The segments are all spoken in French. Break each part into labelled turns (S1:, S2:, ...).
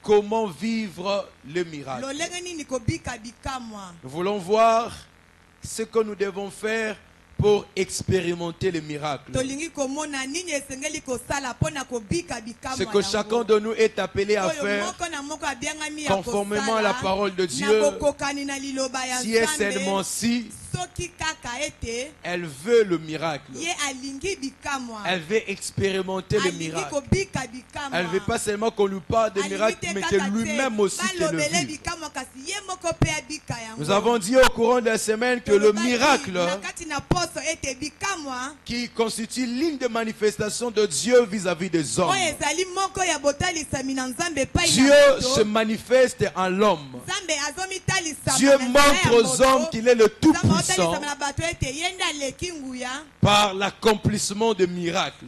S1: Comment vivre le miracle? Nous voulons voir ce que nous devons faire pour expérimenter le miracle. Ce que chacun de nous est appelé à faire conformément à la parole de Dieu, si et seulement si elle veut le miracle. Elle veut expérimenter le miracle. Elle ne veut pas seulement qu'on lui parle de miracle, mais que lui-même aussi le vive. Nous avons dit au courant de la semaine que le miracle qui constitue l'une des manifestations de Dieu vis-à-vis des hommes. Dieu se manifeste en l'homme. Dieu montre aux hommes qu'il est le Tout-Puissant par l'accomplissement de miracles.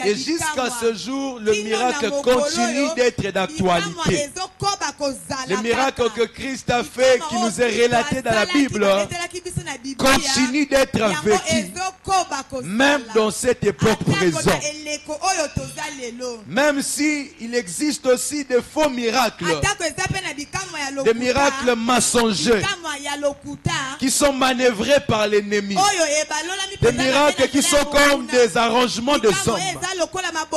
S1: Et jusqu'à ce jour, le miracle continue d'être d'actualité. Le miracle que Christ a fait, qui nous est relaté dans la Bible, continue d'être vécu, même dans cette époque présente. Même si il existe aussi des faux miracles, des miracles mensongers, qui sont manœuvrés par l'ennemi. Des miracles qui sont comme des arrangements de hommes.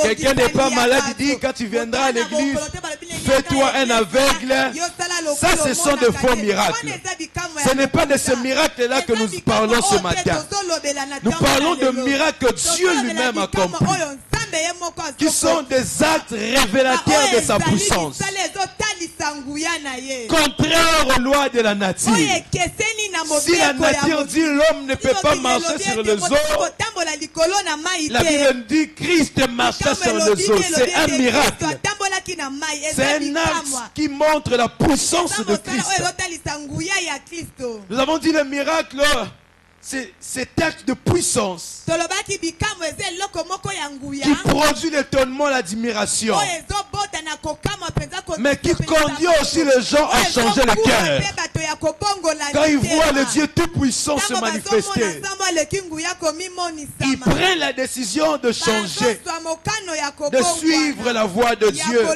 S1: Quelqu'un n'est pas malade, il dit quand tu viendras à l'église, fais-toi un aveugle. Ça, ce sont de faux miracles. Ce n'est pas de ce miracle-là que nous parlons ce matin. Nous parlons de miracles que Dieu lui-même accomplit, qui sont des actes révélateurs de sa puissance, contraire aux lois de la nature. Si la nature dit l'homme ne peut pas marcher sur les eaux, la Bible dit Christ marcha sur les eaux. C'est un miracle. C'est un acte qui montre la puissance de Christ. Nous avons dit le miracle, c'est cet acte de puissance qui produit l'étonnement, l'admiration, mais qui conduit aussi les gens à changer le cœur. Quand ils voient le Dieu tout-puissant se manifester, ils prennent la décision de changer, de suivre la voie de Dieu.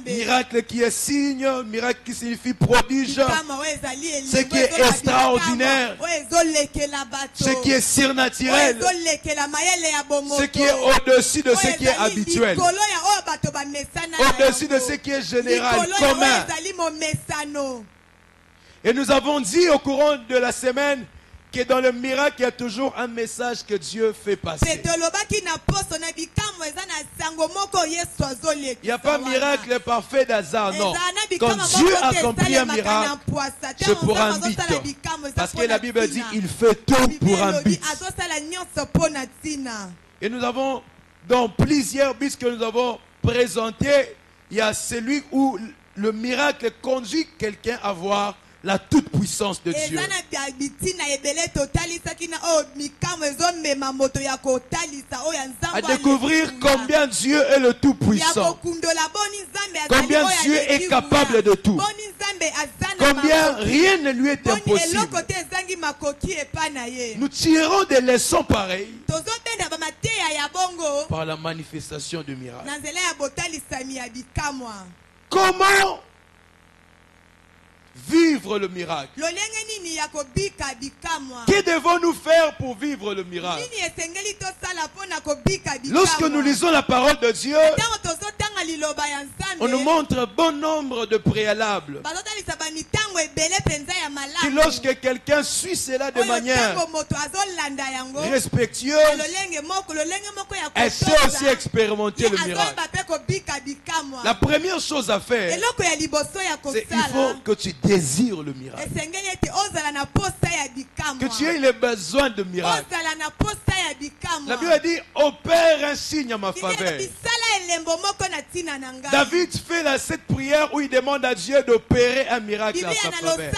S1: Miracle qui est signe, miracle qui signifie prodige, ce qui est extraordinaire, ce qui est surnaturel, ce qui est au-dessus de ce qui est habituel, au-dessus de ce qui est général, commun. Et nous avons dit au courant de la semaine que dans le miracle, il y a toujours un message que Dieu fait passer. Il n'y a pas de miracle parfait d'hasard, non. Quand Dieu accomplit un miracle, c'est pour un but. Parce que la Bible dit il fait tout pour un but. Et nous avons, dans plusieurs buts que nous avons présentés, il y a celui où le miracle conduit quelqu'un à voir la toute-puissance de Dieu. À découvrir combien Dieu est le tout-puissant. Combien Dieu est capable de tout. Combien rien ne lui est impossible. Nous tirons des leçons pareilles par la manifestation du miracle. Comment vivre le miracle? Que devons-nous faire pour vivre le miracle? Lorsque nous lisons la parole de Dieu, on nous montre bon nombre de préalables. Que lorsque quelqu'un suit cela de manière respectueuse, elle sait aussi expérimenter le miracle. La première chose à faire, c'est qu'il faut que tu désires le miracle. Que tu aies le besoin de miracle. La Bible dit opère un signe à ma faveur. David fait cette prière où il demande à Dieu d'opérer un miracle à sa faveur.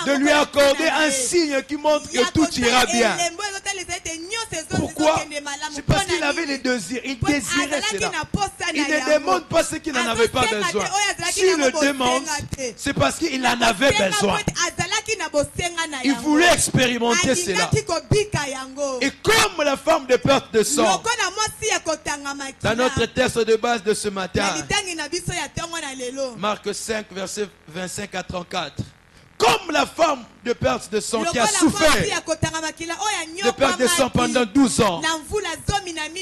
S1: De lui accorder un signe qui montre que tout ira bien. Pourquoi? C'est parce qu'il avait les désirs. Il désirait cela. Il ne demande pas ce qu'il n'en avait pas besoin. S'il le demande, c'est parce qu'il en avait besoin. Il voulait expérimenter cela. Et comme la femme de perte de sang, dans notre texte de base de ce matin, Marc 5, verset 25 à 34. Comme la femme de perte de sang qui a souffert de perte de sang pendant 12 ans,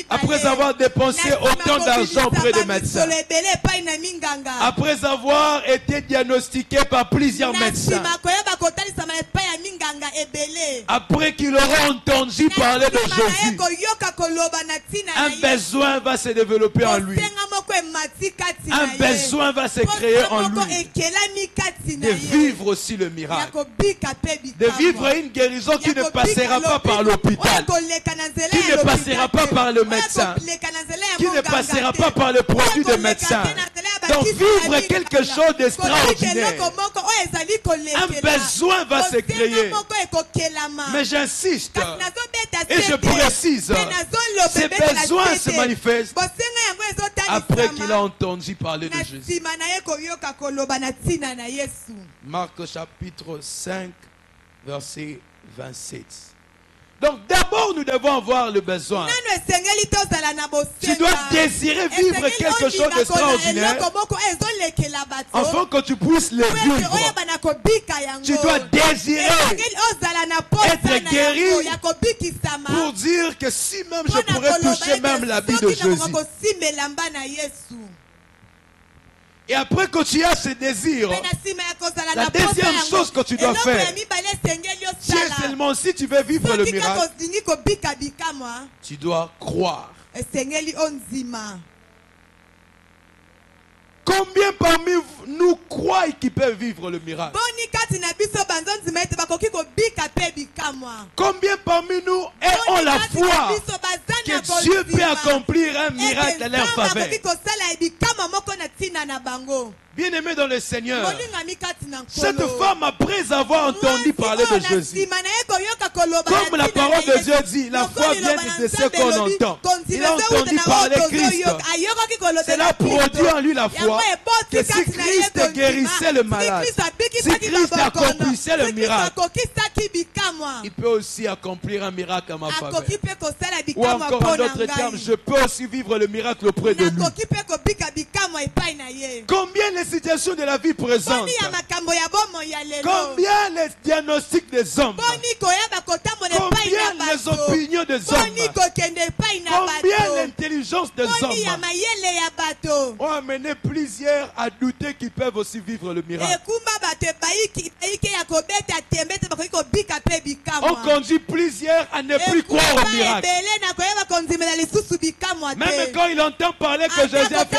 S1: après avoir dépensé autant d'argent auprès des médecins, après avoir été diagnostiqué par plusieurs médecins, après qu'il aura entendu parler de Jésus, un besoin va se développer en lui. Un besoin va se créer en lui de vivre aussi le miracle, de vivre une guérison qui ne passera pas par l'hôpital, qui ne passera pas par le médecin, qui ne passera pas par le produit de médecin. Donc vivre quelque chose d'extraordinaire. Un besoin va se créer. Mais j'insiste et je précise, ces besoins se manifestent après qu'il a entendu parler de Jésus. Marc chapitre 5, verset 27. Donc d'abord nous devons avoir le besoin. Tu dois désirer vivre quelque chose d'extraordinaire afin que tu puisses le vivre. Tu dois désirer être guéri pour dire que si même je pourrais toucher même l'habit de Jésus. Et après que tu as ce désir, la deuxième chose que tu dois faire, c'est seulement si tu veux vivre le miracle, tu dois croire. Combien parmi nous croient qu'ils peuvent vivre le miracle? Combien parmi nous ont la foi que Dieu peut accomplir un miracle à leur faveur? Bien-aimé dans le Seigneur, cette femme, après avoir entendu parler de Jésus, comme la parole de Dieu dit, la foi vient de ce qu'on entend. Il a entendu parler de Christ. Cela produit en lui la foi que si Christ guérissait le malade, si Christ accomplissait le miracle, il peut aussi accomplir un miracle à ma faveur. Ou encore en d'autres termes, je peux aussi vivre le miracle auprès de lui. Combien les situations de la vie présente, combien les diagnostics des hommes, combien les opinions des hommes, combien l'intelligence des hommes ont amené plusieurs à douter qu'ils peuvent aussi vivre le miracle. On conduit plusieurs à ne plus croire au miracle. Même quand il entend parler que Jésus a fait,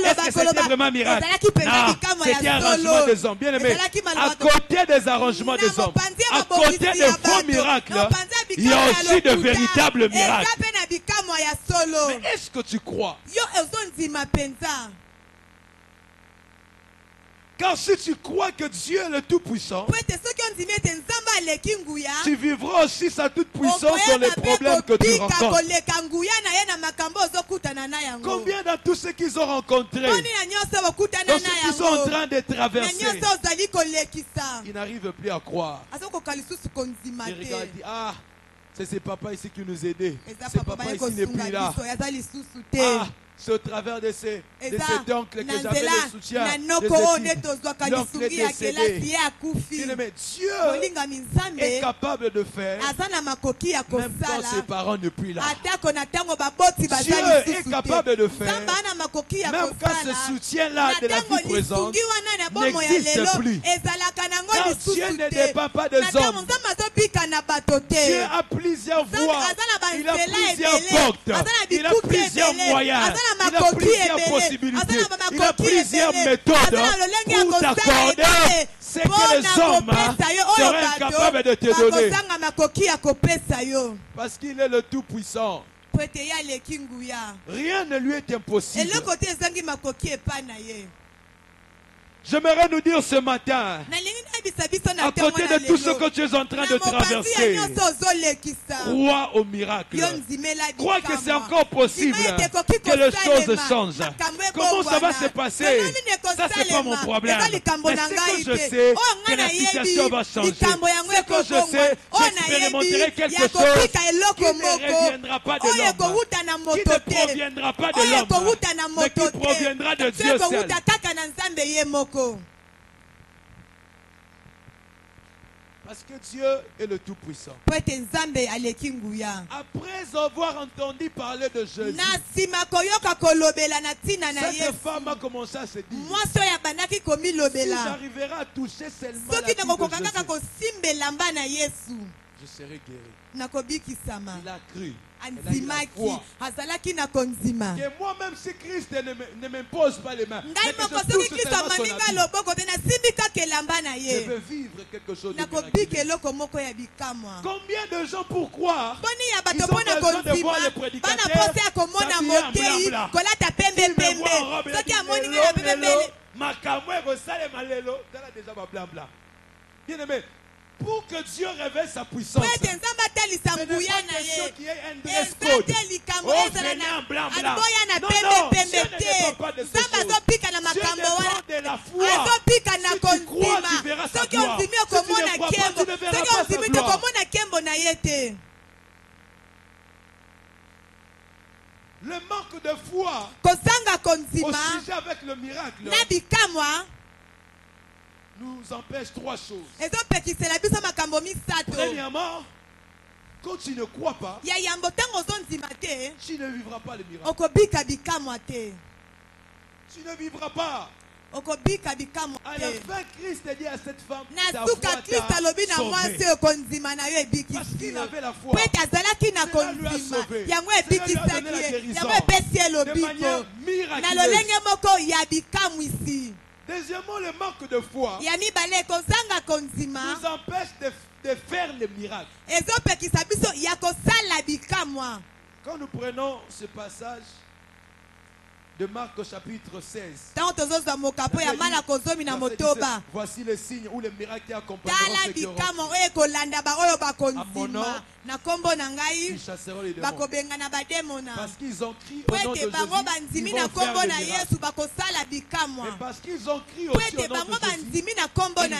S1: est-ce que c'était vraiment un miracle? Non, c'était un arrangement des hommes. Bien aimé, à côté des arrangements des hommes, à côté des faux miracles, il y a aussi de véritables miracles. Mais est-ce que tu crois? Car si tu crois que Dieu est le Tout-Puissant, tu vivras aussi sa toute-puissance dans les problèmes que tu rencontres. Combien dans tous ceux qu'ils ont rencontrés, dans ceux qui sont en train de traverser, ils n'arrivent plus à croire. Ils regardent et disent, ah, c'est papa ici qui nous aidait. C'est papa ici qui n'est plus là. Ah, c'est au travers de cet oncle que j'avais le soutien l'oncle est décédé. Mais Dieu est capable de faire même quand ses parents ne plus là. Dieu est capable de faire même quand ce soutien-là de la vie présente n'existe plus. Car Dieu ne dépend pas des hommes. Dieu a plusieurs voies, il a plusieurs portes, il a plusieurs moyens. Il a plusieurs possibilités, il a plusieurs méthodes pour t'accorder ce que les hommes seraient incapables de te donner. Parce qu'il est le Tout-Puissant. Rien ne lui est impossible. J'aimerais nous dire ce matin, à côté de tout ce que tu es en train de traverser, crois au miracle. Crois que c'est encore possible que les choses changent. Comment ça va se passer? Ça, c'est pas mon problème. Mais c'est que je sais que la situation va changer. C'est que je sais, j'expérimenterai quelque chose qui ne reviendra pas de l'homme, qui ne proviendra pas de l'homme, mais qui proviendra de Dieu seul. Parce que Dieu est le Tout-Puissant. Après avoir entendu parler de Jésus, cette femme a commencé à se dire, si j'arriverai à toucher seulement la vie de Jésus, je serai guéri. Il a cru. Que moi-même si Christ ne m'impose pas les mains, mais que je touche seulement son habit, je veux vivre quelque chose de miraculeux. Combien de gens pour croire ils ont besoin de voir le prédicateur s'habiller en blanc. Bien aimé, pour que Dieu révèle sa puissance, ce n'est pas question qu'il y ait un dress code. Oh, venez en blanc. Non, Dieu ne dépend pas de ces choses. Dieu dépend de la foi. Si tu crois, tu verras sa gloire. Si tu ne crois pas, tu ne verras pas sa gloire. Le manque de foi au sujet avec le miracle nous empêche trois choses. Premièrement, quand tu ne crois pas, tu ne vivras pas le miracle. Tu ne vivras pas. À la fin, Christ dit à cette femme, ta foi t'a sauvé. Parce qu'il avait la foi. Cela lui a sauvé. Cela lui a donné la guérison de manière miraculeuse. Deuxièmement, le manque de foi nous empêche de faire les miracles. Quand nous prenons ce passage de Marc au chapitre 16, voici le signe où les miracles accompagneront ceux qui auront. À mon nom, ils chasseront les démons. Parce qu'ils ont crié au nom de Jésus, ils vont faire les miracles. Et parce qu'ils ont crié aussi au nom de Jésus, ils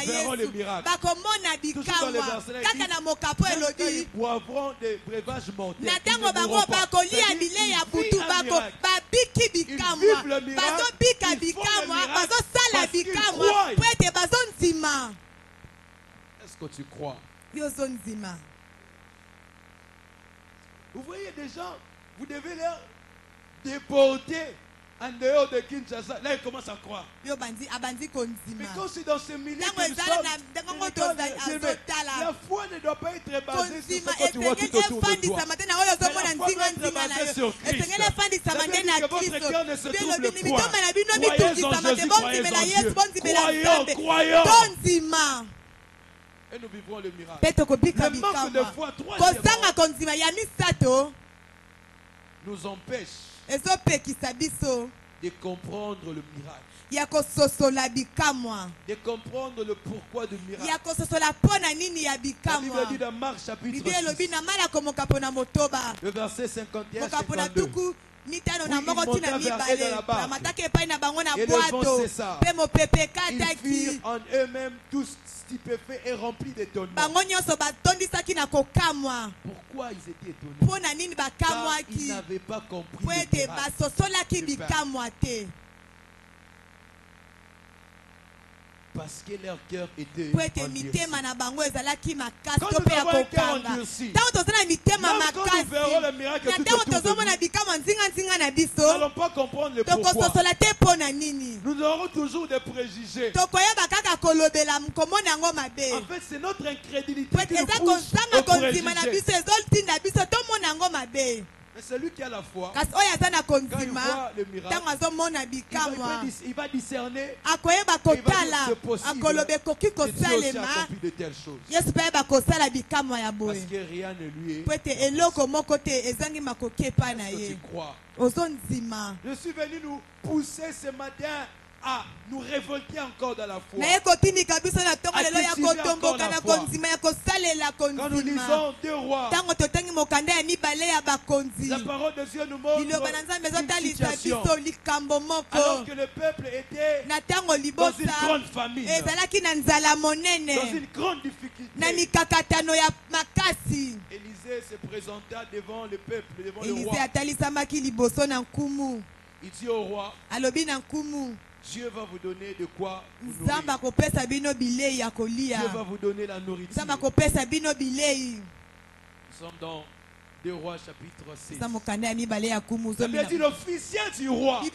S1: verront les miracles. Toujours dans les versets, ils boivront des breuvages mortels. Ils ne mourront pas. Ils vivent un miracle. Ils vivent le miracle. Ils font le miracle parce qu'ils croient. Est-ce que tu crois? Vous voyez des gens, vous devez les déporter en dehors de Kinshasa. Là, ils commencent à croire. Mais quand c'est dans ce milieu que nous sommes, la foi ne doit pas être basée sur ce que tu vois tout autour de toi. Mais la foi doit être basée sur Christ. Ça veut dire que votre cœur ne se trouble point. Croyez en Jésus, croyez en Dieu. Croyons. Et nous vivrons le miracle. Le manque de foi, troisièmement, nous empêche de comprendre le miracle. De comprendre le pourquoi du miracle. La Bible dit dans Marc chapitre 6, le verset 51 et 52. Oui, ils montèrent vers eux dans la barque. Et le vent cessa. Ils firent en eux-mêmes tous stupéfaits et remplis d'étonnement. Pourquoi ils étaient étonnés? Car ils n'avaient pas compris le miracle. Parce que leur cœur était endurci. Quand nous avons un cœur endurci, quand nous verrons le miracle tout autour de nous, nous n'allons pas comprendre le pourquoi. Nous aurons toujours des préjugés. En fait, c'est notre incrédulité qui nous pousse aux préjugés. Mais celui qui a la foi, quand il voit le miracle, il va discerner, il va dire c'est possible que Dieu aussi a accompli de telles choses. Parce que rien ne lui est impossible. Est-ce que tu crois? Je suis venu nous pousser ce matin à nous révolter encore dans la foi.
S2: Quand
S1: nous lisons 2 Rois, la parole de Dieu nous montre une situation. Alors que le peuple était dans une grande famine, dans une grande difficulté, Élisée se présenta devant le peuple, devant le roi. Il dit au roi, Dieu va vous donner de quoi vous nourrir. Dieu va vous donner la nourriture. Nous sommes dans 2 Rois chapitre 6. Ça veut dire l'officier du roi, il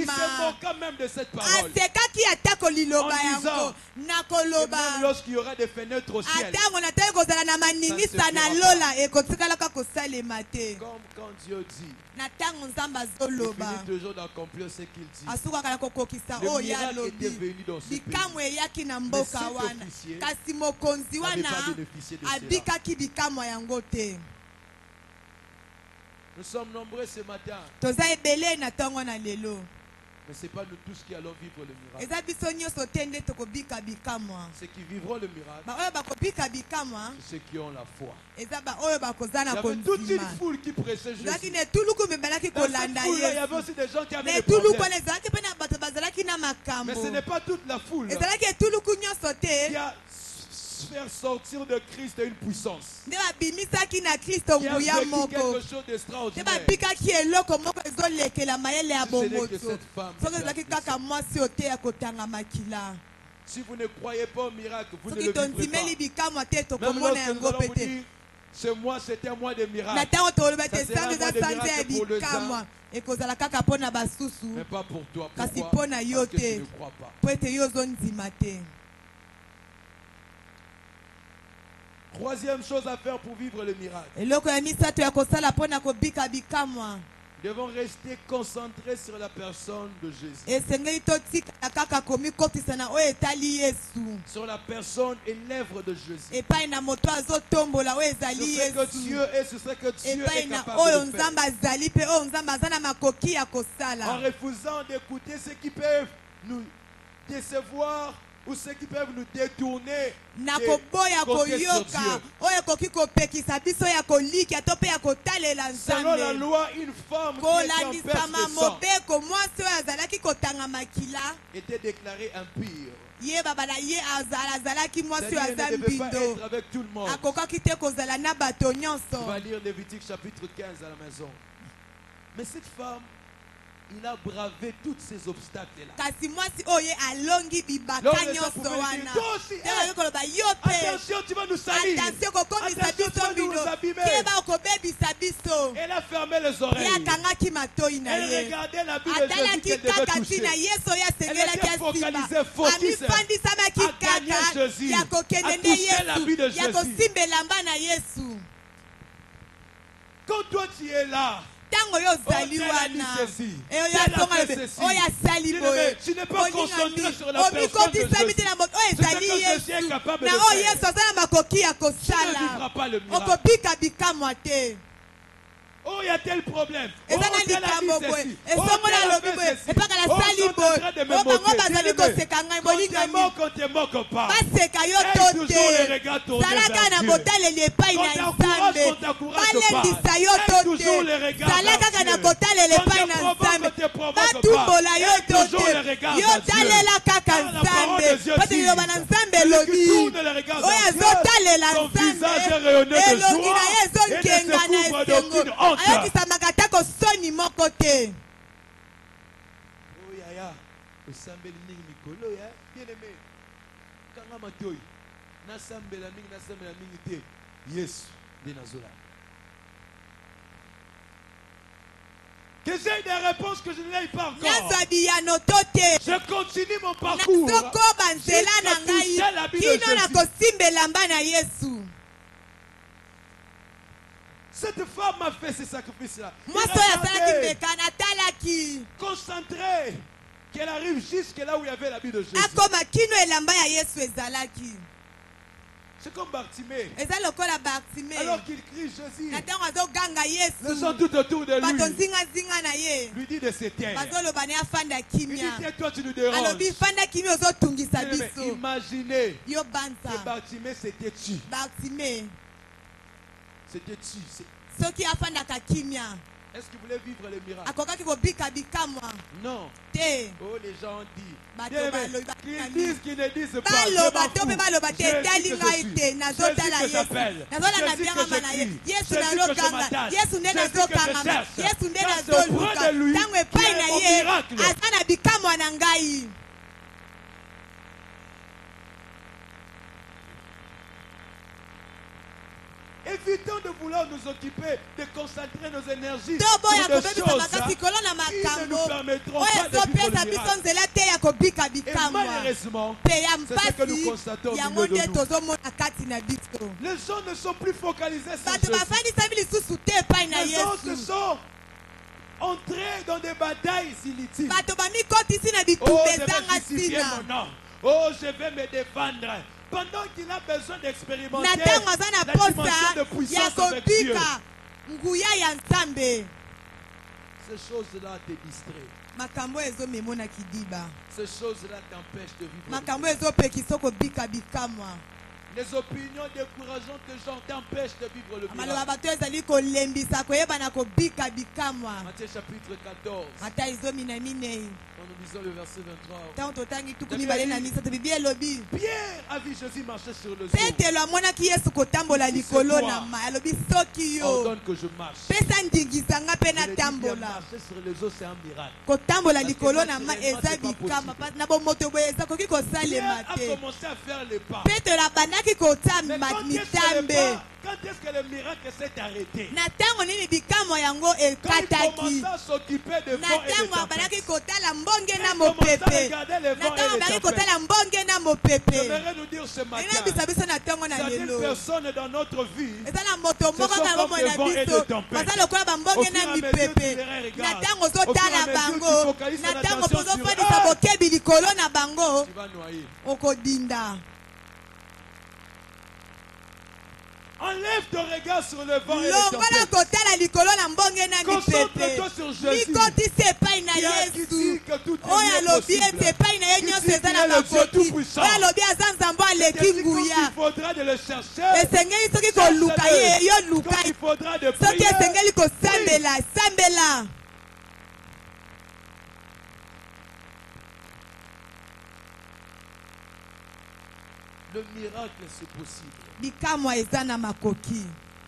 S1: se moqua même de cette parole, en disant que même lorsqu'il y aura des fenêtres au ciel, comme quand Dieu dit, il finit toujours d'accomplir ce qu'il dit. Le miracle était venu dans ce pays, mais cet officier n'avait pas bénéficié de cela. Nous sommes nombreux ce matin, mais ce n'est pas nous tous qui allons vivre le miracle. Ceux qui vivront le miracle, c'est ceux qui ont la foi. Il y avait toute une foule qui pressait Jésus. Dans cette foule, il y avait aussi des gens qui avaient des problèmes. Mais ce n'est pas toute la foule qui a faire sortir de Christ une puissance, qui a vécu quelque chose d'extraordinaire. Ce n'est que cette femme. Si vous ne croyez pas au miracle, vous ne le vivrez pas. Même lorsque nous allons vous dire, ce mois c'était un mois de miracle, ça sera un mois de miracle pour les uns, mais pas pour toi. Pourquoi? Parce que tu ne crois pas. Troisième chose à faire pour vivre le miracle, nous devons rester concentrés sur la personne de Jésus, sur la personne et l'œuvre de Jésus, sur ce que Dieu est, sur ce que Dieu est capable de faire, en refusant d'écouter ceux qui peuvent nous décevoir ou ceux qui peuvent nous détourner de compter sur Dieu. Selon la loi, une femme qui était en perte de sang était déclarée impure. C'est-à-dire, elle ne devait pas être avec tout le monde. On va lire Lévitique chapitre 15 à la maison. Mais cette femme, il a bravé tous ces obstacles-là. Attention, tu vas nous salir. Attention, tu vas nous abîmer. Elle a fermé les oreilles. Elle regardait la Bible de Jésus qu'elle devait toucher. Elle était focalisée, focus à gagner Jésus, à toucher la vie de Jésus. Quand toi tu es là, tu n'es pas concentré sur la personne de Jésus. C'est ce que Jésus est capable de faire. Tu ne vivras pas le miracle. Oh, il y a tel problème. Oh, tel a dit ceci. Oh, tel a fait ceci. Oh, ils sont en train de me moquer. Quand tu ne moques pas, aie toujours les regards tournés vers Dieu. Quand t'encourage pas, aie toujours les regards vers Dieu. Quand te provoque, aie toujours les regards vers Dieu. La parole de Dieu dit, celui qui tourne les regards vers Dieu, son visage est rayonné de joie et ne se couvre d'aucune honte. Oh yaya, osambeli mingi mikolo ya bien aimé. Kanga matoi, nasambela mingi te. Yesu de nazola. Que j'ai des réponses que je n'ai pas encore. Je continue mon parcours. J'ai touché la vie de Jésus. Cette femme a fait ce sacrifice-là. Concentrée, qu'elle arrive jusque là où il y avait la vie de Jésus. C'est comme Bartimée.
S2: Bartimée.
S1: Alors qu'il crie Jésus,
S2: les
S1: gens tout autour de lui lui dit de se taire. Il dit, toi tu nous déranges. Imaginez que Bartimée s'était tué. C'était tué. Est-ce qu'il voulait vivre le miracle? Non. Oh, les gens disent. Qu'ils disent, qu'ils ne disent pas. Jésus que j'appelle. Jésus que je crie. Jésus que je m'attache. Jésus que je cherche. Car c'est auprès de lui qui est mon miracle. Évitons de vouloir nous occuper, de concentrer nos énergies sur des choses qui ne nous permettront pas de vivre le miracle. Et malheureusement, c'est ce que nous constatons au milieu de nous. Les gens ne sont plus focalisés sur Jésus. Les gens se sont entrés dans des batailles inutiles. Oh, je vais justifier mon nom. Oh, je vais me défendre. Pendant qu'il a besoin d'expérimenter la dimension de puissance avec Dieu. Ces choses-là te distraient. Ces choses-là t'empêchent de vivre. Les opinions décourageantes des gens t'empêchent de vivre le miracle. Matthieu chapitre 14. Quand nous lisons le verset 23. Pierre a vu Jésus marcher sur le eau. Ordonne que je marche. Marcher sur les eaux, c'est un miracle. Pierre a commencé à faire les pas. Mais quand est-ce que le miracle s'est arrêté? Quand il commença à s'occuper de vent et de tempête. Il commença à regarder les vents et les tempêtes. J'aimerais nous dire ce matin, certaines personnes dans notre vie, ce sont comme des vents et des tempêtes. Au fur et à mesure que tu les regardes, au fur et à mesure que tu focalises ton attention sur eux, tu vas noyer. Enlève ton regard sur le vent et les tempêtes. Concentre-toi sur Jésus. Qui dit que tout est possible. Qui dit qu'il est le Dieu tout-puissant. C'est ainsi qu'il faudra de le chercher. Cherche-le. Quand il faudra de prier. Le miracle, c'est possible.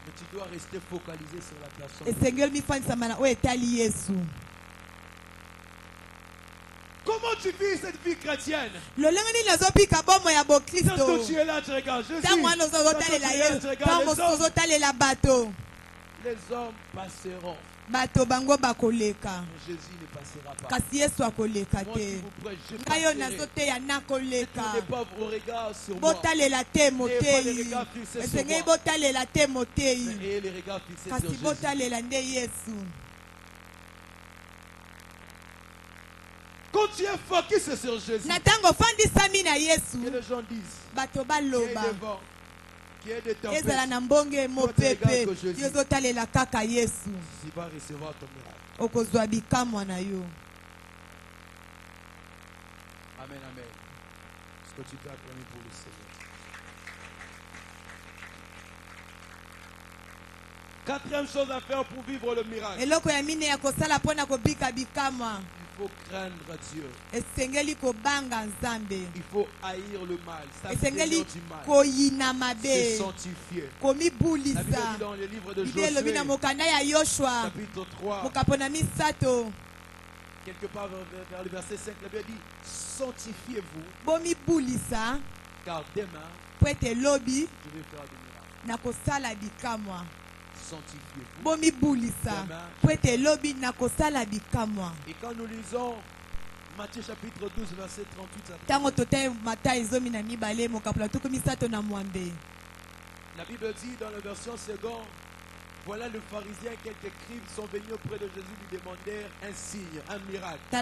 S1: Mais tu dois rester focalisé sur la personne. Comment tu vis cette vie chrétienne? Quand tu es là, tu regardes Jésus. Les hommes passeront. Jésus ne passera pas. Moi, si vous prêchez, je passerai. Ne tournez pas vos regards sur moi. N'ayez pas les regards fixés sur moi. Mais ayez les regards fixés sur Jésus. Quand tu es focus sur Jésus, que les gens disent, qu'il y ait des vents, qu'il y ait des tempêtes, toi tu regardes que Jésus, il va recevoir ton miracle. Amen, amen. Est-ce que tu peux acclamer pour le Seigneur? Quatrième chose à faire pour vivre le miracle. Il faut craindre Dieu. Il faut haïr le mal. S'abstenir du mal. Se sanctifier. La Bible dit dans le livre de Josué, chapitre 3, quelque part vers le verset 5, la Bible dit, sanctifiez-vous, car demain, je vais faire du miracle. Sanctifiez-vous. Et quand nous lisons Matthieu chapitre 12, verset 38 à 38, la Bible dit dans la version seconde, Voilà le pharisien et quelques scribes sont venus auprès de Jésus lui demandèrent un signe, un miracle. Et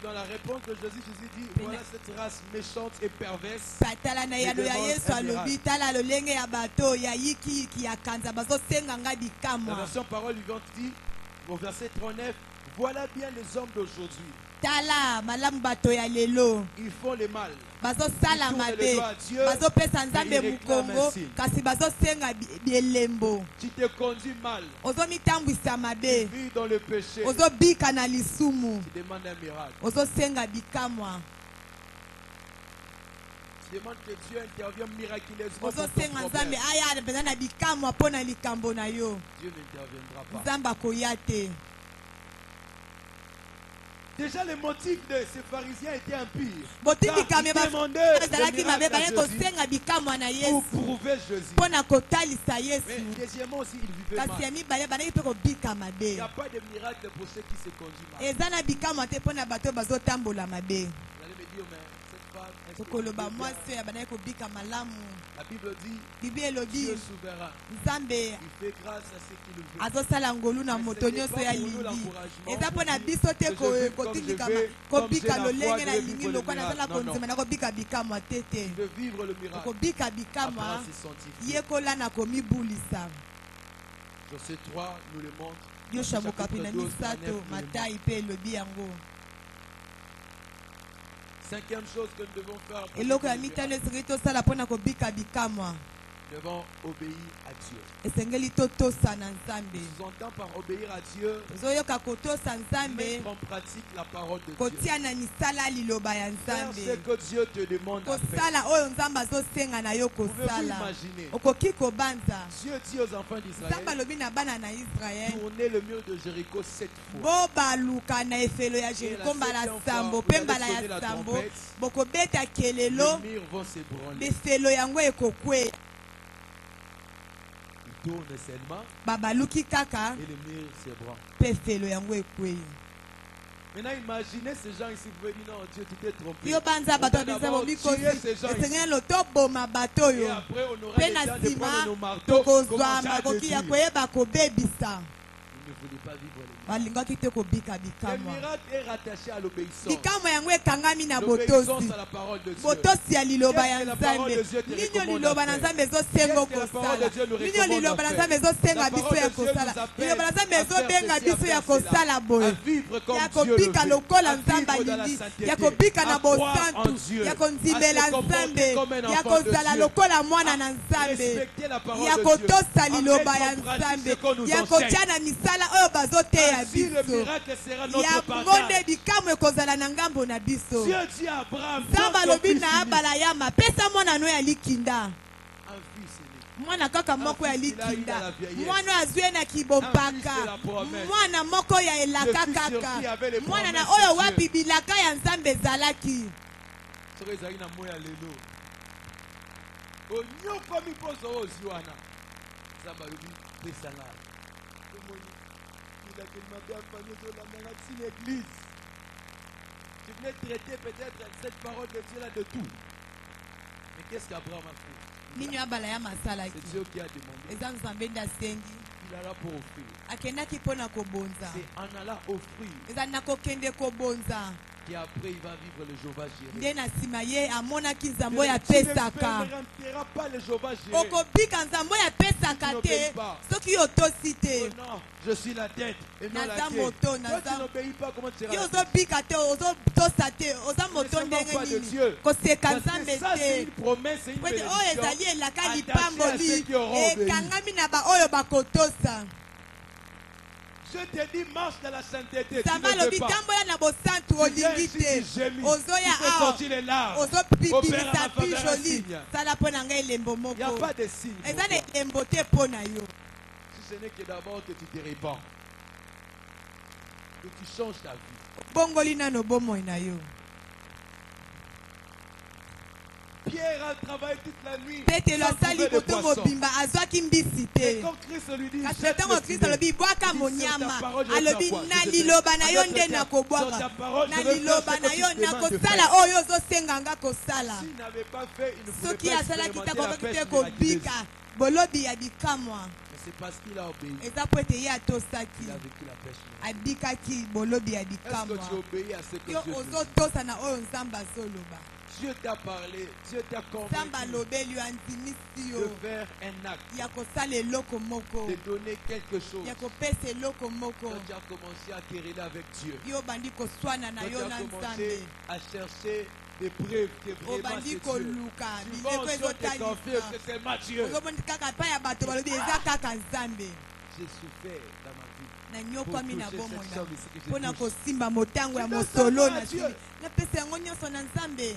S1: dans la réponse de Jésus, Jésus dit, voilà cette race méchante et perverse. La version parole vivante dit, au verset 39, voilà bien les hommes d'aujourd'hui. Ils font le mal. Ils tournent le doigt à Dieu, mais ils réclament un signe. Tu te conduis mal. Tu vis dans le péché. Tu demandes un miracle. Tu demandes que Dieu intervienne miraculeusement dans ton problème. Dieu n'interviendra pas. Déjà, le motif de ces pharisiens était impur. Car ils demandaient des miracles à Jésus pour prouver Jésus. Mais deuxièmement aussi, ils vivaient mal. Il n'y a pas de miracle pour ceux qui se conduisent mal. Vous allez me dire, mais cette femme, est-ce que la Bible dit, Dieu est souverain. Il fait grâce à ceux qui le veulent. De vivre le miracle. Verset 3 nous le montre. Cinquième chose que nous devons faire, nous devons obéir à Dieu. Sous-entend par obéir à Dieu, mettre en pratique la parole de Dieu. Faire ce que Dieu te demande à faire. Pouvez-vous imaginer? Dieu dit aux enfants d'Israël, tournez le mur de Jéricho 7 fois. Les murs vont s'ébranler. Il tourne seulement et le mur s'ébranle. Maintenant, imaginez ces gens ici, vous pouvez dire non, Dieu, tu t'es trompé. On doit d'abord tuer ces gens ici. Et après, on aura le temps de prendre nos marteaux, commencer à détruire. Vous ne voulez pas vivre le miracle. Le miracle est rattaché à l'obéissance. L'obéissance à la parole de Dieu. Qu'est-ce que la parole de Dieu te recommande à faire? Qu'est-ce que la parole de Dieu nous recommande à faire? La parole de Dieu nous appelle à faire ceci, à vivre comme Dieu le veut, à vivre dans la sainteté, à croire en Dieu, à se comporter comme un enfant de Dieu, à respecter la parole de Dieu, à mettre en pratique ce qu'on nous enseigne. Ainsi le miracle sera notre partage. Dieu dit à Abraham, donne ton fils unique. Un fils unique.
S2: Mwana kaka moko ya likinda mwana azwe na kibopaka mwana moko ya elaka kaka mwana na oyo wapi bilaka ya Nzambe zalaki
S1: soki ezali na moya lelo onyokomi mposo oyo ozwi wana Nzambe alobi pesanga l'église. Tu venais traiter peut-être cette parole de Dieu là de tout. Mais qu'est-ce qu'Abraham a fait? C'est Dieu qui a demandé. Il alla pour offrir. C'est en allant offrir qu'après il va vivre le Jéhovah Jireh. Tu n'expérimenteras pas le Jéhovah Jireh. Tu n'obéis pas. Non, je suis la tête et non la queue. Toi tu n'obéis pas, comment tu seras la tête? Ne se moque pas de Dieu. Parce que ça c'est une promesse, c'est une bénédiction attachée à ceux qui auront obéi. Je te dis, marche dans la sainteté. Tu ne veux pas. Tu viens ici, tu gémis. Tu fais sortir les larmes. Opère à ma faveur un signe. Il n'y a pas de signe pour toi. Si ce n'est que d'abord que tu te répands. Que tu changes ta vie. Pierre a travaillé toute la nuit.
S2: Petelo asali butu mobimba azwaki mbisi te.
S1: Et quand Christ lui dit,
S2: kasi ntango Kristo alobi bwaka monyama alobi na liloba na yo nde nakobwaka na liloba na yo nakosala oyo ozosenga nga kosala. Soki asalaki te akobaki te kobika bolobi ya bikamwa.
S1: C'est parce qu'il a obéi.
S2: Eza po ete ye atosaki
S1: Il a vécu la pêche.
S2: abikaki bolobi ya
S1: Est-ce
S2: bikamwa.
S1: que tu obéis à ce que
S2: Yo
S1: Dieu te dit?
S2: ozotosa na oyo nzambe azoloba.
S1: Dieu t'a parlé, Dieu t'a
S2: nzambe
S1: convaincu
S2: alobeli yo andimisi
S1: de
S2: yo
S1: faire un acte,
S2: ya kosala eloko moko
S1: de donner quelque chose.
S2: ya kopesa eloko moko.
S1: Quand tu as commencé à quereller avec Dieu,
S2: Yo bandi koswana na
S1: quand tu
S2: yo
S1: as
S2: na
S1: commencé
S2: nzambe
S1: à chercher des preuves que vraiment
S2: obandi
S1: c'est Dieu.
S2: koluka
S1: Souvent,
S2: bileko
S1: si on te confirme
S2: ezotalisa
S1: que c'est ma Dieu.
S2: ozomoni kaka epai ya bato balobi eza kaka nzambe.
S1: J'ai souffert dans ma vie.
S2: nanyokwami na bomoi
S1: cette somme ici que je
S2: mpo na
S1: touche.
S2: kosimba motango ya
S1: Je donne
S2: mosolo
S1: ça à
S2: na
S1: Dieu.
S2: sili napesa yango nyonso na nzambe.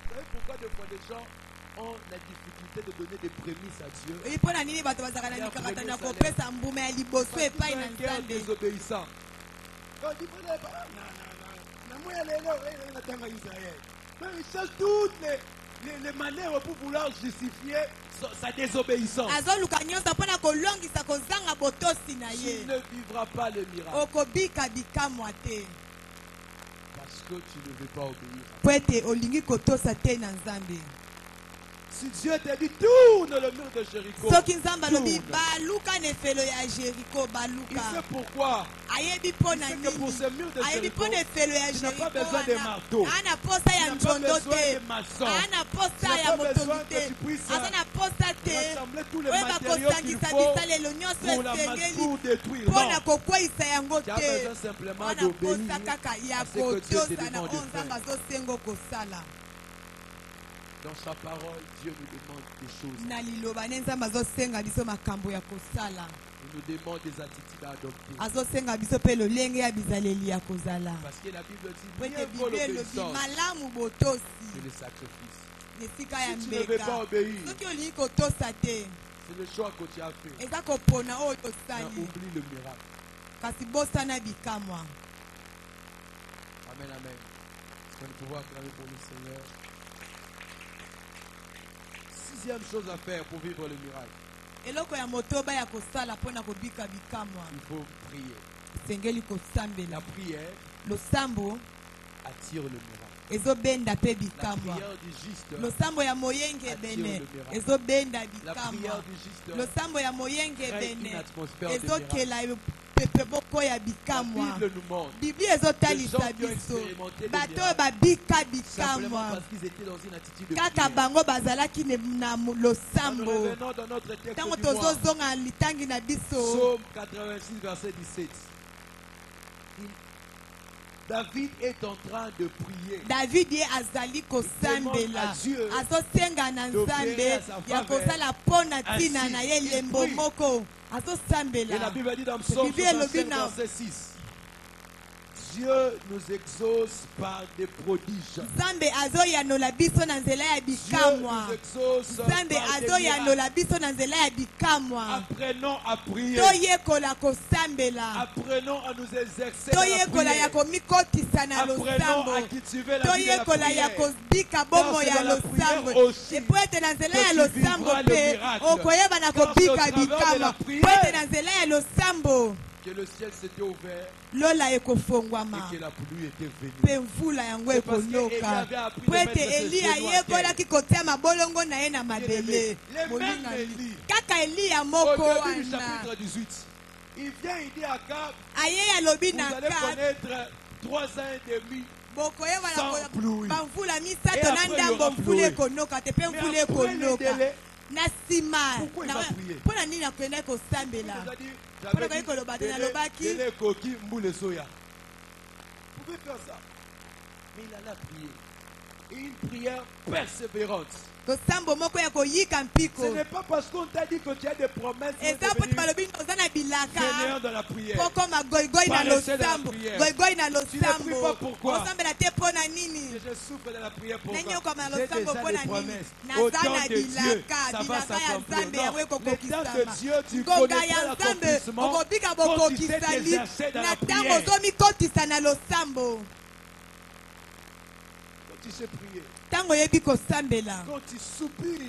S1: Vous savez pourquoi des fois les gens ont la difficulté de donner des prémices à Dieu?
S2: oyi mpo na nini bato bazalaka na mikakata na kopesa mbuma ya liboso epai na nzambe.
S1: Désobéissant. Quand il faut il cherche toutes les manières pour vouloir justifier sa désobéissance.
S2: azoluka nyonso mpo na kolongisa kozanga botosi na
S1: Tu
S2: ye
S1: ne vivras pas le miracle
S2: okobika bikamwa te
S1: parce que tu ne veux pas obéir.
S2: mpo ete olingi kotosa te na nzambe.
S1: Si Dieu t'a dit tourne le mur de Jéricho,
S2: soki nzambe alobi
S1: tourne.
S2: baluka na efelo ya jeriko
S1: Il
S2: baluka
S1: sait pourquoi.
S2: ayebi mpo
S1: Il
S2: na
S1: sait que pour
S2: nini
S1: ce mur de
S2: ayebi
S1: Jéricho,
S2: mpo na efelo ya
S1: tu n'as
S2: jeriko
S1: pas besoin de
S2: wana
S1: marteau.
S2: ana posa ya
S1: Tu n'as pas
S2: nzondo
S1: besoin
S2: te
S1: de maçon.
S2: ana
S1: Tu
S2: posa
S1: n'as
S2: ya
S1: pas besoin
S2: motongi
S1: que
S2: te
S1: tu puisses
S2: aza na posa te
S1: rassembler tous les
S2: oyo
S1: matériaux qu'il
S2: bakosangisa
S1: faut
S2: bisalelo nyonso
S1: pour la
S2: esengeli
S1: pour détruire.
S2: mpo
S1: Non.
S2: na kokweyisa yango
S1: Tu as
S2: te
S1: besoin simplement
S2: wana
S1: d'obéir
S2: posa kaka ya
S1: à ce que Dieu te
S2: kotosa na
S1: demande
S2: oyo
S1: de
S2: nzambe
S1: faire.
S2: azosenga kosala.
S1: Dans sa parole, Dieu nous demande des choses.
S2: na liloba ne nzambe azosenga biso makambo ya kosala.
S1: Il nous demande des attitudes à adopter.
S2: azosenga biso mpe lolenge ya bizaleli ya kozala.
S1: Parce que la Bible dit
S2: po ete
S1: mieux vaut
S2: biblia elobi
S1: l'obéissance
S2: malamu botosi
S1: que le sacrifice.
S2: na esika ya
S1: Si tu ne veux pas
S2: mbeka.
S1: obéir,
S2: soki olingi kotosa te
S1: c'est le choix que tu as fait.
S2: eza kopona oyo
S1: Tu as
S2: tosali
S1: oublié le miracle.
S2: kasi bosana bikamwa.
S1: Amen, amen. Est-ce qu'on peut pouvoir acclamer pour le Seigneur? Sixième chose à faire pour vivre le miracle,
S2: eloko ya motoba ya kosala mpona kobika bikamwa
S1: il faut prier.
S2: esengeli
S1: La
S2: kosambela.
S1: prière
S2: losambo
S1: attire le miracle.
S2: ezobenda mpe
S1: La
S2: bikamwa.
S1: prière du juste
S2: losambo ya moyenge
S1: attire
S2: ebene
S1: le miracle.
S2: ezobenda
S1: La prière
S2: bikamwa.
S1: du juste
S2: losambo ya moyenge
S1: crée une
S2: ebene
S1: atmosphère de miracle.
S2: ezokela pepe moko ya
S1: La
S2: bikamwa.
S1: Bible nous montre
S2: biblia ezotalisa
S1: Les gens qui ont
S2: biso
S1: expérimenté le
S2: bato oyo
S1: miracle,
S2: babika
S1: simplement
S2: bikamwa
S1: parce qu'ils étaient dans une attitude de
S2: kaka
S1: prière.
S2: bango bazalaki na
S1: Quand nous
S2: losambo.
S1: revenons dans notre texte
S2: ntango
S1: du mois,
S2: tozozonga litangi na biso
S1: Psaume 86, verset 17. David est en train de prier.
S2: david ye azali kosambela azosenga na nzambe ya kosala mpo na ntina na ye lembo moko
S1: Et la
S2: azosambela.
S1: Bible dit dans Psaume
S2: Bible elobi
S1: 65,
S2: na-
S1: verset 6. Dieu nous exauce par des prodiges.
S2: nzambe azoyanola biso na nzela ya
S1: Dieu
S2: bikamwa.
S1: nous exauce
S2: nzambe
S1: par des miracles.
S2: azoyanola biso na nzela ya bikamwa.
S1: Apprenons à prier.
S2: toyekola kosambela
S1: Apprenons à nous exercer dans la
S2: toyekola ya
S1: prière.
S2: komikotisa na
S1: Apprenons
S2: losambo
S1: à cultiver la vie de la
S2: toyekola ya
S1: prière.
S2: kobika bomo ya
S1: Car c'est dans la
S2: losambo
S1: prière aussi
S2: epo ete na nzela ya
S1: que tu
S2: losambo
S1: vivras le
S2: mpe
S1: miracle.
S2: okoyeba na
S1: Car c'est au
S2: kobika
S1: travers de
S2: bikamwa
S1: la
S2: po
S1: prière
S2: ete na nzela ya losambo
S1: que le ciel s'était ouvert
S2: lola
S1: et
S2: ekofongwama
S1: que la pluie était venue.
S2: mpe mvula yango
S1: C'est parce que Élie
S2: ekonoka
S1: avait appris
S2: po
S1: de
S2: ete
S1: mettre ses
S2: eli
S1: genoux à
S2: ayekolaki kotia mabolongo na ye na mabele.
S1: Les mêmes
S2: molingani
S1: Élie.
S2: kaka eliya
S1: Au
S2: moko
S1: début du
S2: wana
S1: chapitre 18, il vient, il dit à Akab,
S2: aye alobi
S1: vous
S2: na
S1: allez
S2: Akabi,
S1: connaître 3 ans et demi
S2: bokoyeba
S1: sans
S2: na
S1: pluie.
S2: bamvula
S1: Et
S2: misato
S1: après,
S2: na
S1: il y
S2: ndambo
S1: aura
S2: mvula
S1: pluie.
S2: ekonoka te mpe
S1: Mais
S2: mvula
S1: après le
S2: ekonoka
S1: délai,
S2: na nsima
S1: Pourquoi il va prier?
S2: mpo na nini akendaki kosambela.
S1: il nous a dit,
S2: Pour
S1: j'avais
S2: le
S1: dit,
S2: koloba te
S1: délai-
S2: nalobaki.
S1: délai coquille, mboule soya. Vous pouvez faire ça. Mais il allait prier. Et une prière persévérante.
S2: losambo moko ya koyika mpiko.
S1: Ce n'est pas parce qu'on t'a dit que tu as des promesses pour
S2: eza po te
S1: devenir
S2: balobi oza na bilaka
S1: seigneur dans la prière.
S2: pokoma goigoi na
S1: Paresseux dans la
S2: losambo
S1: prière.
S2: goigoi na
S1: Tu ne pries pas
S2: losambo
S1: pourquoi?
S2: osambela te mpo na nini.
S1: Et je souffre dans la prière pour
S2: nanyokoma na
S1: j'ai
S2: losambo
S1: déjà
S2: mpo
S1: des
S2: na nini.
S1: promesses.
S2: naza
S1: Au temps
S2: na
S1: de Dieu,
S2: bilaka
S1: ça va
S2: bilaka ya
S1: s'accomplir.
S2: nzambe
S1: Non,
S2: yango
S1: le temps
S2: ekokokisama.
S1: de Dieu, tu
S2: ngonga
S1: connaîtras
S2: ya nzambe
S1: l'accomplissement
S2: okobika
S1: quand tu t'es
S2: bokokisali
S1: exercé dans
S2: na
S1: la
S2: ntango
S1: prière.
S2: ozomikotisa na losambo.
S1: tu sais prier,
S2: quand
S1: tu soupires,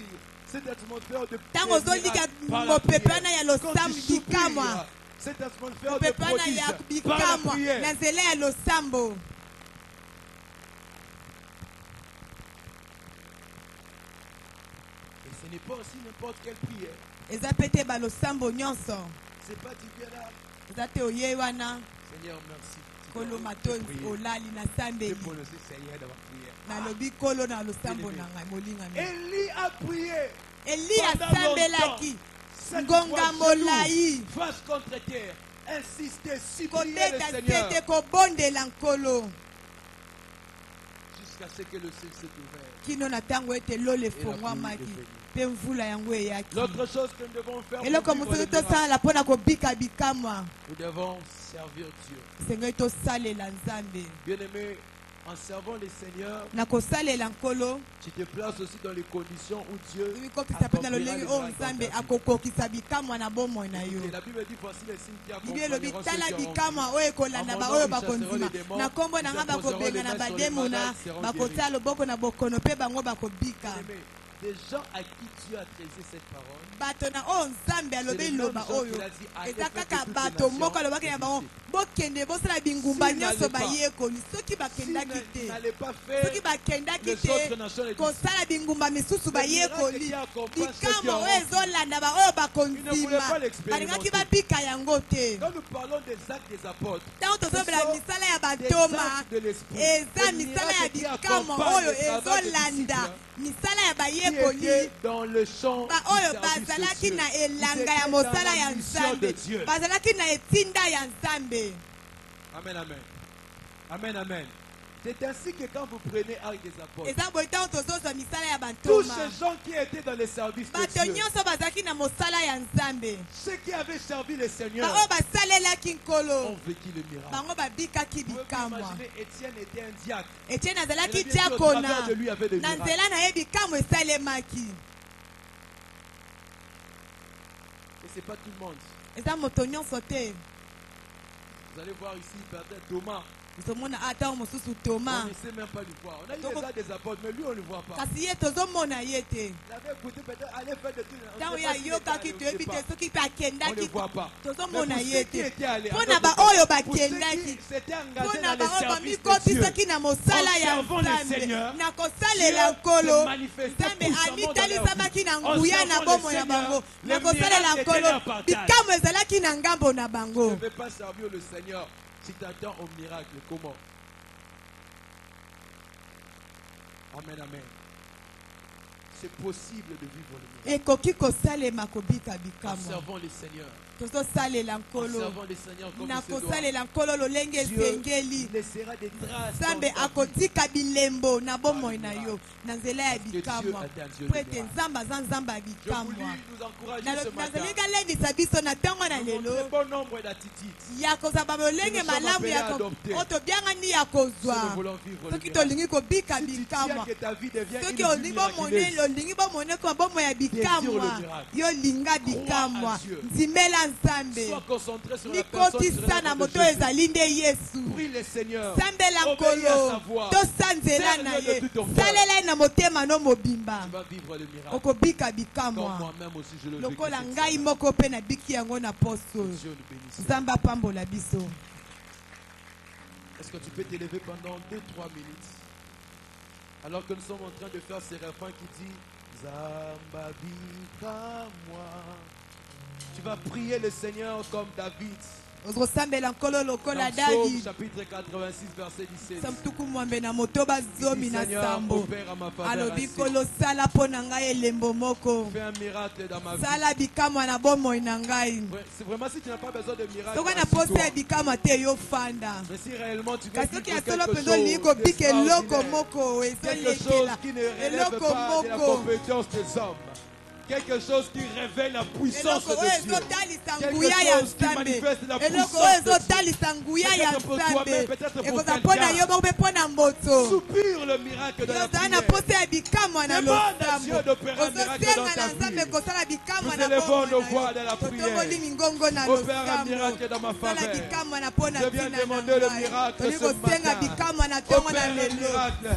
S1: cette atmosphère de
S2: tango zolika mopepana ya losambo bikamwa
S1: cette atmosphère de
S2: mopepana ya
S1: prodige par la
S2: bikamwa
S1: prière.
S2: na nzela ya losambo.
S1: Et ce n'est pas aussi n'importe quelle prière.
S2: Eza pete ba losambo nyonso.
S1: C'est pas tu viens là.
S2: Eza te oye wana.
S1: Seigneur, merci.
S2: Kolo matonzi olali na sambeli. Na lobi kolo na losambo na ngai molinga mi.
S1: Élie a prié.
S2: Élie asambelaki. Ngonga molai.
S1: Face contre terre. Insistez, suppliez le
S2: Koteta
S1: Seigneur.
S2: tete kobondela nkolo.
S1: Jusqu'à ce que le ciel s'est ouvert.
S2: Kino na tango ete lole fongwamaki. Pe mvula yango eyaki.
S1: L'autre chose que nous devons faire,
S2: Eloko mosusu tosala mpona kobika bikamwa.
S1: nous devons servir Dieu.
S2: Seigneur tosalela nzambe.
S1: Bien-aimé, en servant le Seigneur,
S2: Na kosalela nkolo.
S1: tu te places aussi dans les conditions où Dieu
S2: Bikokisa pe na
S1: accomplira les
S2: lolenge
S1: miracles
S2: oyo
S1: dans
S2: nzambe
S1: ta vie.
S2: akokokisa bikamwa na bomoi na yo.
S1: Et la Bible dit voici les signes qui
S2: Bible elobi
S1: accompagneront
S2: tala
S1: ceux qui auront
S2: bikamwa
S1: cru.
S2: oyo ekolanda baoyo bakondima na kombo na nga
S1: Ils imposeront
S2: bakobenga
S1: les
S2: na
S1: mains sur les
S2: bademona
S1: malades, seront
S2: bakotia
S1: guéris.
S2: loboko na bokono mpe bango bakobika.
S1: Bien-aimé, des gens à qui Dieu a traité cette parole,
S2: Bato na oyo nzambe alobi liloba oyo eza kaka bato moko alobaki na bango bokende bosala bingumba nyonso bayekoli soki bakendaki te
S1: n'allez pas faire
S2: soki bakendaki
S1: les
S2: te
S1: autres nations les
S2: kosala bingumba misusu bayekoli bikamwa
S1: qui
S2: oyo
S1: ont
S2: ezolanda baoyo
S1: Ils ne
S2: bakondima
S1: voulaient pas l'expérimenter.
S2: balingaki babika yango te.
S1: Quand nous parlons des actes des apôtres,
S2: Ntango tozobela misala ya bantoma
S1: actes de l'esprit,
S2: eza
S1: des
S2: misala ya
S1: miracles qui
S2: bikamwa
S1: accompagnent
S2: oyo
S1: le travail des
S2: ezolanda
S1: disciples,
S2: misala ya
S1: qui
S2: bayekoli
S1: étaient dans le champ
S2: baoyo
S1: du service
S2: bazalaki
S1: de
S2: na
S1: Dieu.
S2: elanga
S1: Ils
S2: ya
S1: étaient
S2: mosala
S1: dans
S2: ya
S1: la mission de
S2: nzambe
S1: Dieu.
S2: bazalaki na etinda ya nzambe.
S1: Amen, amen. Amen, amen. C'est ainsi que quand vous prenez acte des apôtres,
S2: eza boye ntango tozozwa misala ya
S1: tous
S2: bantoma
S1: ces gens qui étaient dans le service de
S2: bato
S1: Dieu,
S2: nyonso bazalaki na mosala ya nzambe
S1: ceux qui avaient servi le Seigneur,
S2: baoyo basalelaki nkolo
S1: ont vécu le miracle.
S2: bango babikaki
S1: Vous pouvez
S2: bikamwa.
S1: imaginer, Étienne était un diacre.
S2: etienne azalaki
S1: Et bien sûr, au
S2: diakona
S1: travers de lui, il y avait des
S2: na
S1: miracles.
S2: nzela na ye bikamwa esalemaki.
S1: Et ce n'est pas tout le monde.
S2: eza moto nyonso te.
S1: Vous allez voir ici, peut-être Thomas.
S2: tozomona ata mosusu
S1: On
S2: Thomas
S1: ne sait même pas le voir. On a eu les actes des apôtres, mais lui, on ne le voit pas.
S2: kasi ye tozomona ye te.
S1: Il avait écouté peut-être aller faire des trucs. On
S2: ntango
S1: ne
S2: ya
S1: sait pas
S2: yokaki
S1: s'il était
S2: toyebi
S1: allé,
S2: te soki mpe
S1: on ne
S2: akendaki
S1: le voit pas.
S2: tozomona
S1: Mais pour
S2: ye
S1: ceux qui
S2: te
S1: étaient allés,
S2: mpo na
S1: attends,
S2: baoyo
S1: pour ceux
S2: bakendaki
S1: qui s'étaient engagés
S2: mpo na
S1: dans le
S2: baoyo
S1: service de
S2: bamikotisaki
S1: Dieu,
S2: na mosala
S1: en
S2: ya
S1: servant le
S2: nzambe
S1: Seigneur,
S2: na kosalela
S1: Dieu
S2: nkolo
S1: se manifestait
S2: nzambe
S1: puissamment dans leur
S2: amitalisamaki na
S1: vie. En
S2: nguya na
S1: servant le
S2: bomoi na
S1: Seigneur,
S2: bango
S1: les
S2: na kosalela
S1: miracles étaient
S2: nkolo
S1: leur partage.
S2: bikamwa ezalaki na ngambo na
S1: Tu
S2: bango.
S1: ne peux pas servir le Seigneur si tu attends au miracle. Comment? Amen, amen. C'est possible de vivre le miracle
S2: ekoki kosalema kobika
S1: en
S2: bikamwa
S1: servant le Seigneur.
S2: tozosalela
S1: En
S2: nkolo
S1: servant le Seigneur comme
S2: na
S1: il se doit.
S2: kosalela nkolo lolenge
S1: Dieu
S2: esengeli.
S1: laissera des traces dans
S2: nzambe
S1: ta vie.
S2: akotika bilembo na bomoi na yo na nzela ya
S1: Parce que Dieu
S2: bikamwa
S1: est un Dieu
S2: po
S1: de
S2: ete
S1: miracles.
S2: nzambe aza nzambe ya
S1: Je voulais
S2: bikamwa.
S1: nous encourager ce matin.
S2: nazali kalendisa biso na ntango na
S1: Nous
S2: lelo
S1: montrer bon nombre d'attitudes.
S2: ya kozala bolenge
S1: Nous sommes
S2: malamu
S1: appelés
S2: ya
S1: à adopter.
S2: oyo tobyangani ya
S1: Si nous
S2: kozwa
S1: voulons vivre le
S2: soki
S1: miracle.
S2: tolingi kobika
S1: Si tu tiens
S2: bikamwa
S1: que ta vie devient
S2: soki
S1: une vie
S2: olingi bomone
S1: miraculeuse,
S2: olingi bomone kwa bomoi ya bikamwa
S1: miracle.
S2: yo linga bikamwa
S1: à Dieu.
S2: ndimela nzambe
S1: sois concentré sur la personne qui
S2: mikotisa na
S1: regarde
S2: moto
S1: Jésus.
S2: ezali nde yesu.
S1: Prie le Seigneur.
S2: sambela
S1: Obéis à
S2: nkolo
S1: sa voix.
S2: tosanzela na
S1: Serre-le de
S2: ye
S1: tout ton cœur.
S2: salela ye na motema no mobimba
S1: Tu vas vivre le miracle.
S2: okobika
S1: Comme
S2: bikamwa
S1: moi-même aussi je le vis.
S2: lokola ngai moko mpe nabiki yango na poso.
S1: Dieu nous bénisse.
S2: nzambe apambola biso.
S1: Est-ce que tu peux t'élever pendant 2-3 minutes alors que nous sommes en train de faire ces refrains qui dit Zambabika moi. Tu vas prier le Seigneur comme David.
S2: ozosambela nkolo lokola
S1: Dans Psaume
S2: David.
S1: chapitre 86 verset 17.
S2: samtuku mwambe na motoba zomi na
S1: Seigneur,
S2: sambo
S1: opère à ma faveur
S2: alobi
S1: ainsi.
S2: nkolo sala mpo na ngai elembo moko
S1: Fais un miracle dans ma vie.
S2: sala bikamwa na bomoi na ngai.
S1: C'est vraiment si tu n'as pas besoin de miracle.
S2: soki na
S1: assis-toi.
S2: posa ya bikamwa te yo fanda.
S1: Mais si réellement tu veux
S2: kasi
S1: vivre
S2: soki ya
S1: quelque
S2: solo mpenza
S1: chose
S2: olingi kobika eloko
S1: d'extraordinaire,
S2: moko
S1: quelque chose
S2: ezolekela
S1: qui ne relève
S2: eloko
S1: pas de la
S2: moko
S1: compétence des hommes, quelque chose qui révèle la puissance de Dieu. Quelque chose qui manifeste la puissance de Dieu. Peut-être pour toi-même, peut-être pour quelqu'un. Soupire le miracle de la prière. Demande à Dieu d'opérer un miracle dans ta vie. Nous élevons nos voix dans la prière. Opère un miracle dans ma faveur. Je viens demander le miracle ce matin. Opère le miracle.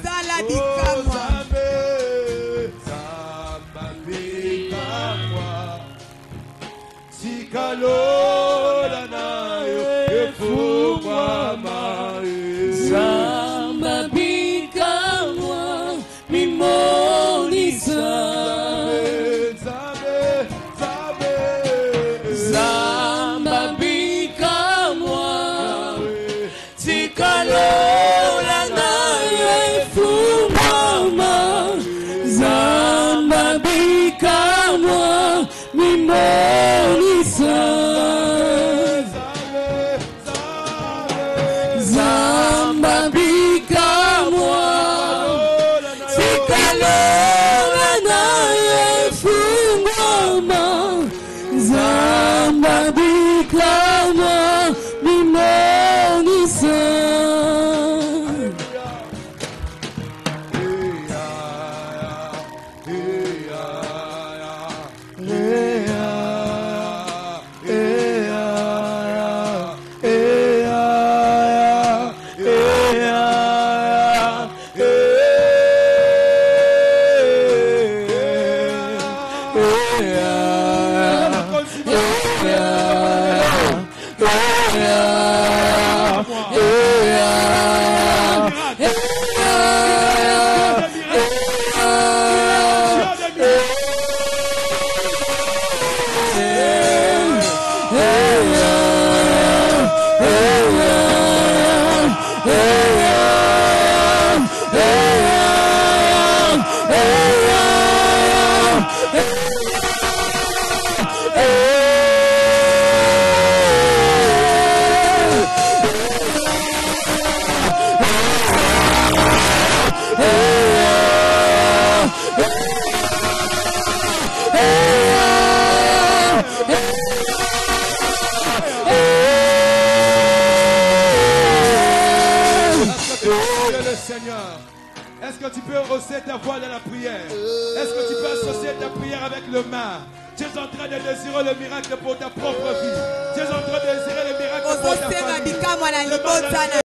S1: Est-ce que tu peux hausser ta voix dans la prière? Est-ce que tu peux associer ta prière avec le main? Tu es en train de désirer le miracle pour ta propre vie. Tu es en train de désirer le miracle pour ta famille.